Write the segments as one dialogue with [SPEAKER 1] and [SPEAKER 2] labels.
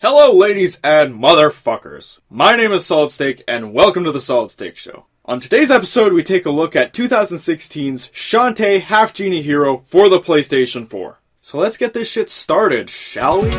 [SPEAKER 1] Hello ladies and motherfuckers. My name is Solid Steak and welcome to the Solid Steak Show. On today's episode we take a look at 2016's Shantae Half Genie Hero for the PlayStation 4. So let's get this shit started, shall we?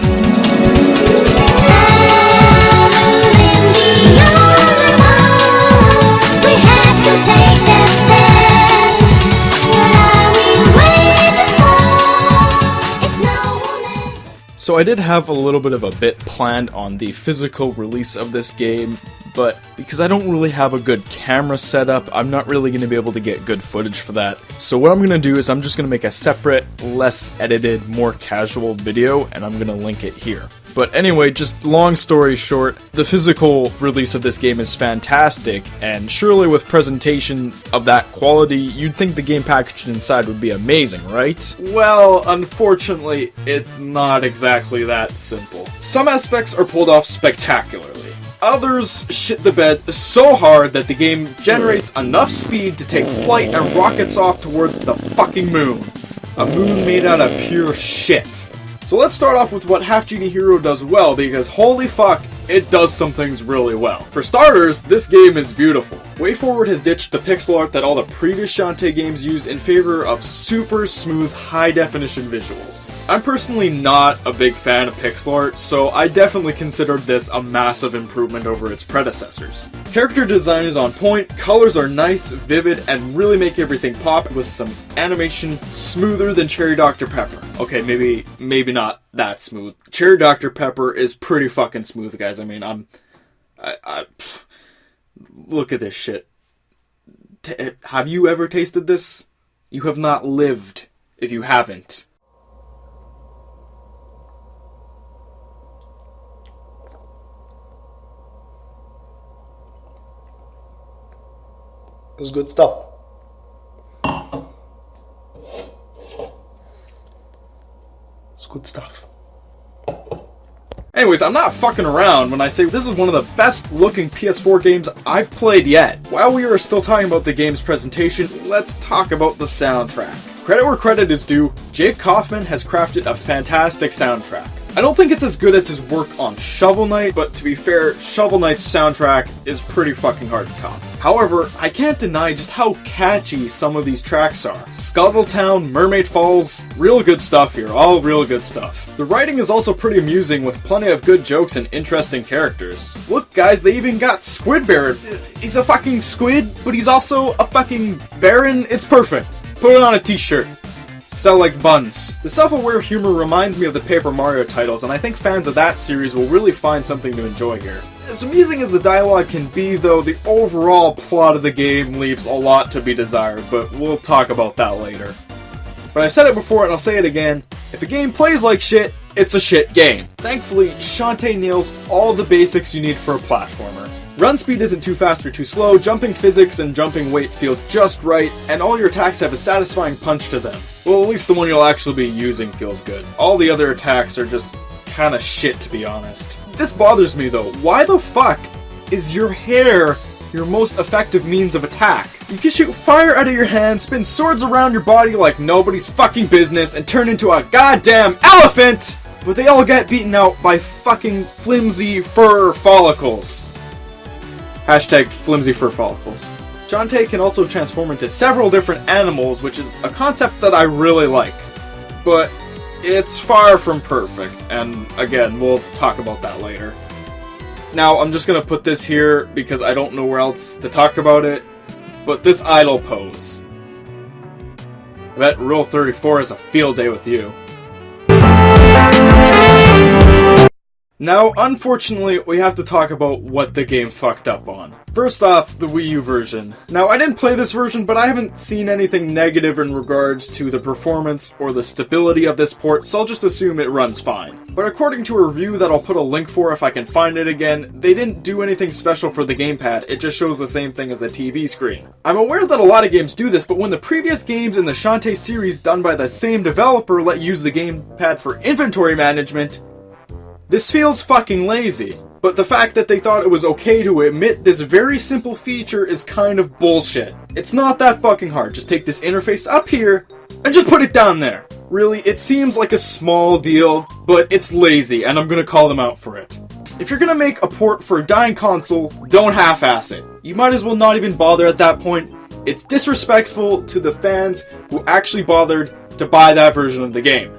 [SPEAKER 1] So I did have a little bit of a bit planned on the physical release of this game, but because I don't really have a good camera setup, I'm not really going to be able to get good footage for that. So what I'm going to do is I'm just going to make a separate, less edited, more casual video, and I'm going to link it here. But anyway, just long story short, the physical release of this game is fantastic, and surely with presentation of that quality, you'd think the game packaged inside would be amazing, right? Well, unfortunately, it's not exactly that simple. Some aspects are pulled off spectacularly. Others shit the bed so hard that the game generates enough speed to take flight and rockets off towards the fucking moon. A moon made out of pure shit. So let's start off with what Half Genie Hero does well, because holy fuck, it does some things really well. For starters, this game is beautiful. WayForward has ditched the pixel art that all the previous Shantae games used in favor of super smooth, high-definition visuals. I'm personally not a big fan of pixel art, so I definitely considered this a massive improvement over its predecessors. Character design is on point, colors are nice, vivid, and really make everything pop with some animation smoother than Cherry Dr. Pepper. Okay, maybe not that smooth. Cherry Dr. Pepper is pretty fucking smooth, guys. I mean, look at this shit. Have you ever tasted this? You have not lived if you haven't.
[SPEAKER 2] It was good stuff. It's good stuff.
[SPEAKER 1] Anyways, I'm not fucking around when I say this is one of the best looking PS4 games I've played yet. While we are still talking about the game's presentation, let's talk about the soundtrack. Credit where credit is due, Jake Kaufman has crafted a fantastic soundtrack. I don't think it's as good as his work on Shovel Knight, but to be fair, Shovel Knight's soundtrack is pretty fucking hard to top. However, I can't deny just how catchy some of these tracks are. Scuttletown, Mermaid Falls, real good stuff here, all real good stuff. The writing is also pretty amusing with plenty of good jokes and interesting characters. Look guys, they even got Squid Baron. He's a fucking squid, but he's also a fucking baron. It's perfect. Put it on a t-shirt. Sell like buns. The self-aware humor reminds me of the Paper Mario titles, and I think fans of that series will really find something to enjoy here. As amusing as the dialogue can be, though, the overall plot of the game leaves a lot to be desired, but we'll talk about that later. But I've said it before and I'll say it again, if a game plays like shit, it's a shit game. Thankfully, Shantae nails all the basics you need for a platformer. Run speed isn't too fast or too slow, jumping physics and jumping weight feel just right, and all your attacks have a satisfying punch to them. Well, at least the one you'll actually be using feels good. All the other attacks are just kinda shit, to be honest. This bothers me though. Why the fuck is your hair your most effective means of attack? You can shoot fire out of your hand, spin swords around your body like nobody's fucking business, and turn into a goddamn elephant! But they all get beaten out by fucking flimsy fur follicles. Hashtag flimsy fur follicles. Shantae can also transform into several different animals, which is a concept that I really like. But it's far from perfect, and again, we'll talk about that later. Now, I'm just gonna put this here because I don't know where else to talk about it, but this idle pose. I bet Rule 34 is a field day with you. Now, unfortunately, we have to talk about what the game fucked up on. First off, the Wii U version. Now, I didn't play this version, but I haven't seen anything negative in regards to the performance or the stability of this port, so I'll just assume it runs fine. But according to a review that I'll put a link for if I can find it again, they didn't do anything special for the gamepad, it just shows the same thing as the TV screen. I'm aware that a lot of games do this, but when the previous games in the Shantae series done by the same developer let use the gamepad for inventory management, this feels fucking lazy. But the fact that they thought it was okay to omit this very simple feature is kind of bullshit. It's not that fucking hard, just take this interface up here and just put it down there. Really, it seems like a small deal, but it's lazy, and I'm gonna call them out for it. If you're gonna make a port for a dying console, don't half-ass it. You might as well not even bother at that point. It's disrespectful to the fans who actually bothered to buy that version of the game.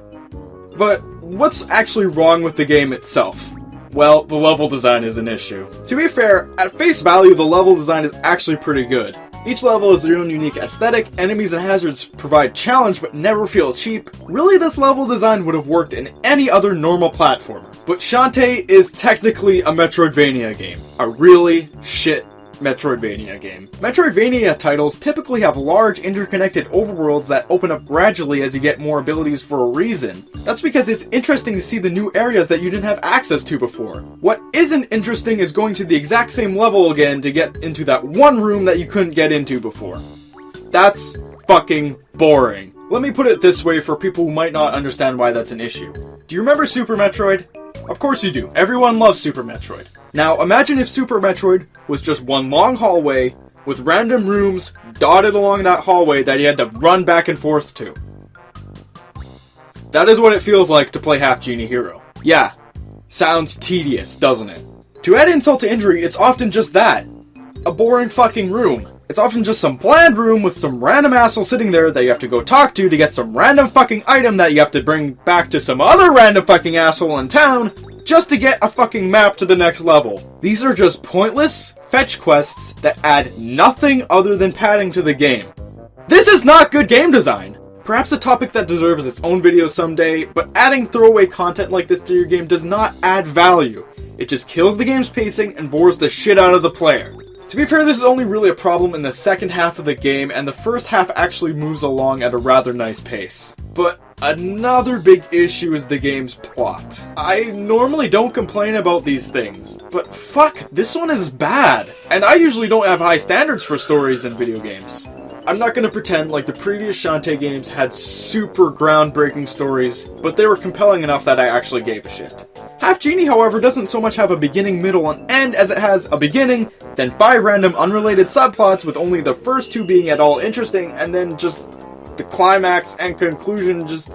[SPEAKER 1] But what's actually wrong with the game itself? Well, the level design is an issue. To be fair, at face value, the level design is actually pretty good. Each level has their own unique aesthetic, enemies and hazards provide challenge but never feel cheap. Really, this level design would have worked in any other normal platformer. But Shantae is technically a Metroidvania game. A really shit Metroidvania game. Metroidvania titles typically have large interconnected overworlds that open up gradually as you get more abilities for a reason. That's because it's interesting to see the new areas that you didn't have access to before. What isn't interesting is going to the exact same level again to get into that one room that you couldn't get into before. That's fucking boring. Let me put it this way for people who might not understand why that's an issue. Do you remember Super Metroid? Of course you do. Everyone loves Super Metroid. Now, imagine if Super Metroid was just one long hallway with random rooms dotted along that hallway that you had to run back and forth to. That is what it feels like to play Half Genie Hero. Yeah, sounds tedious, doesn't it? To add insult to injury, it's often just that. A boring fucking room. It's often just some bland room with some random asshole sitting there that you have to go talk to get some random fucking item that you have to bring back to some other random fucking asshole in town just to get a fucking map to the next level. These are just pointless fetch quests that add nothing other than padding to the game. This is not good game design! Perhaps a topic that deserves its own video someday, but adding throwaway content like this to your game does not add value. It just kills the game's pacing and bores the shit out of the player. To be fair, this is only really a problem in the second half of the game, and the first half actually moves along at a rather nice pace. But another big issue is the game's plot. I normally don't complain about these things, but fuck, this one is bad. And I usually don't have high standards for stories in video games. I'm not gonna pretend like the previous Shantae games had super groundbreaking stories, but they were compelling enough that I actually gave a shit. Half Genie, however, doesn't so much have a beginning, middle, and end as it has a beginning, then 5 random unrelated subplots with only the first 2 being at all interesting, and then just the climax and conclusion just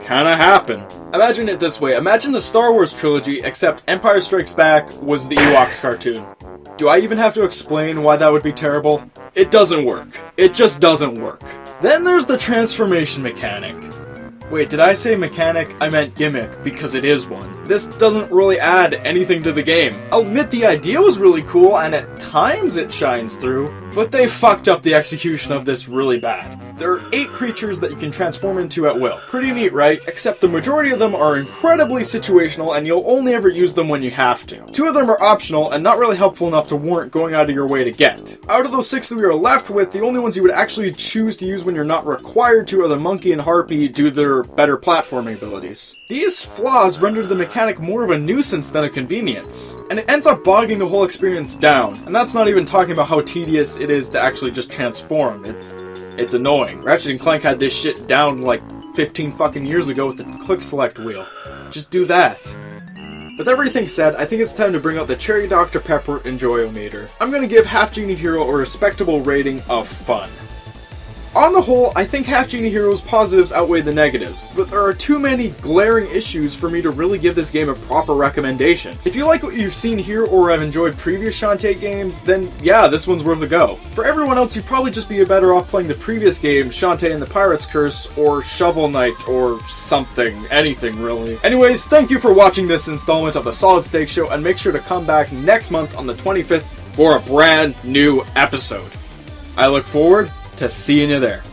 [SPEAKER 1] kinda happen. Imagine it this way, imagine the Star Wars trilogy except Empire Strikes Back was the Ewoks cartoon. Do I even have to explain why that would be terrible? It doesn't work. It just doesn't work. Then there's the transformation mechanic. Wait, did I say mechanic? I meant gimmick, because it is one. This doesn't really add anything to the game. I'll admit the idea was really cool, and at times it shines through, but they fucked up the execution of this really bad. There are 8 creatures that you can transform into at will. Pretty neat, right? Except the majority of them are incredibly situational, and you'll only ever use them when you have to. 2 of them are optional, and not really helpful enough to warrant going out of your way to get. Out of those 6 that we are left with, the only ones you would actually choose to use when you're not required to are the Monkey and Harpy due to their better platforming abilities. These flaws render the mechanic more of a nuisance than a convenience, and it ends up bogging the whole experience down. And that's not even talking about how tedious it is to actually just transform. It's annoying. Ratchet & Clank had this shit down like 15 fucking years ago with the quick select wheel. Just do that. With everything said, I think it's time to bring out the Cherry Dr. Pepper Enjoyometer. I'm gonna give Half Genie Hero a respectable rating of fun. On the whole, I think Half Genie Hero's positives outweigh the negatives, but there are too many glaring issues for me to really give this game a proper recommendation. If you like what you've seen here or have enjoyed previous Shantae games, then yeah, this one's worth a go. For everyone else, you'd probably just be better off playing the previous game, Shantae and the Pirate's Curse, or Shovel Knight, or something, anything really. Anyways, thank you for watching this installment of the Solid Stake Show, and make sure to come back next month on the 25th for a brand new episode. I look forward to seeing you there.